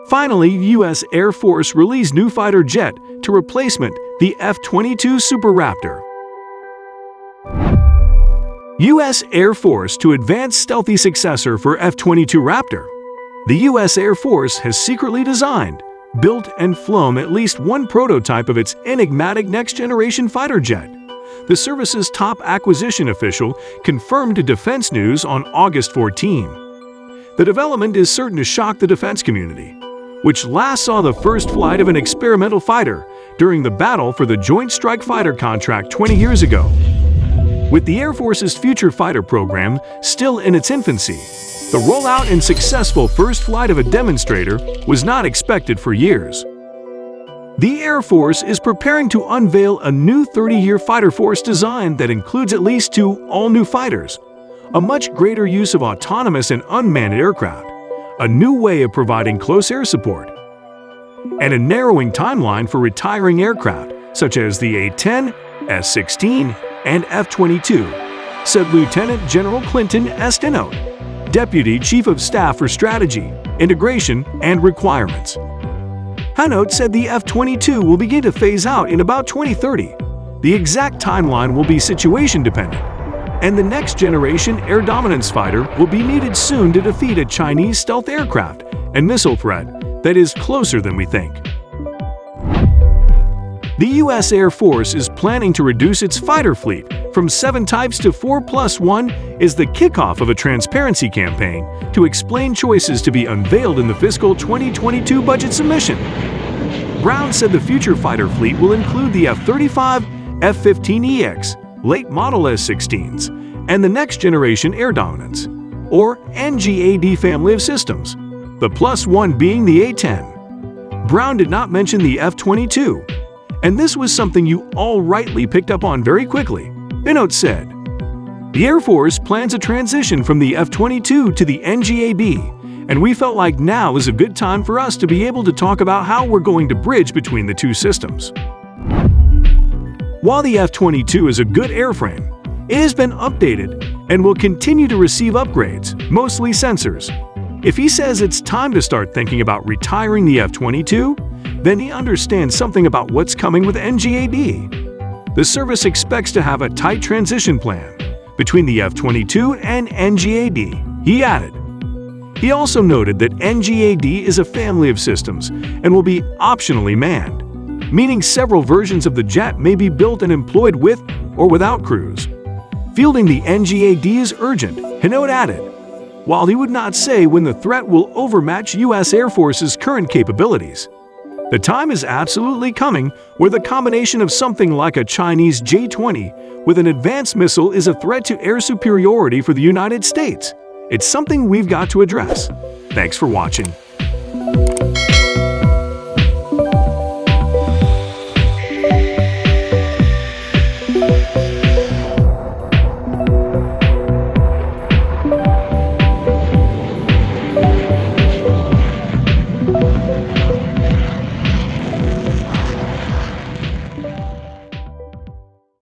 Finally, U.S. Air Force released new fighter jet to replacement the F-22 Super Raptor. U.S. Air Force to advance stealthy successor for F-22 Raptor. The U.S. Air Force has secretly designed, built, and flown at least one prototype of its enigmatic next-generation fighter jet. The service's top acquisition official confirmed to Defense News on August 14. The development is certain to shock the defense community, which last saw the first flight of an experimental fighter during the battle for the Joint Strike Fighter contract 20 years ago. With the Air Force's future fighter program still in its infancy, the rollout and successful first flight of a demonstrator was not expected for years. The Air Force is preparing to unveil a new 30-year fighter force design that includes at least 2 all-new fighters, a much greater use of autonomous and unmanned aircraft, a new way of providing close air support, and a narrowing timeline for retiring aircraft such as the A-10, S-16, and F-22, said Lieutenant General Clinton S. Hanout, Deputy Chief of Staff for Strategy, Integration, and Requirements. Hanout said the F-22 will begin to phase out in about 2030. The exact timeline will be situation dependent, and the next generation air dominance fighter will be needed soon to defeat a Chinese stealth aircraft and missile threat that is closer than we think. The U.S. Air Force is planning to reduce its fighter fleet from 7 types to 4+1 is the kickoff of a transparency campaign to explain choices to be unveiled in the fiscal 2022 budget submission. Brown said the future fighter fleet will include the F-35, F-15EX, late model S-16s, and the next generation air dominance, or NGAD family of systems, the +1 being the A-10. Brown did not mention the F-22, and this was something you all rightly picked up on very quickly. Hanout said, "The Air Force plans a transition from the F-22 to the NGAD, and we felt like now is a good time for us to be able to talk about how we're going to bridge between the two systems." While the F-22 is a good airframe, it has been updated and will continue to receive upgrades, mostly sensors. If he says it's time to start thinking about retiring the F-22, then he understands something about what's coming with NGAD. The service expects to have a tight transition plan between the F-22 and NGAD, he added. He also noted that NGAD is a family of systems and will be optionally manned, meaning several versions of the jet may be built and employed with or without crews. Fielding the NGAD is urgent, Hanout added, while he would not say when the threat will overmatch U.S. Air Force's current capabilities. The time is absolutely coming where the combination of something like a Chinese J-20 with an advanced missile is a threat to air superiority for the United States. It's something we've got to address. Thanks for watching.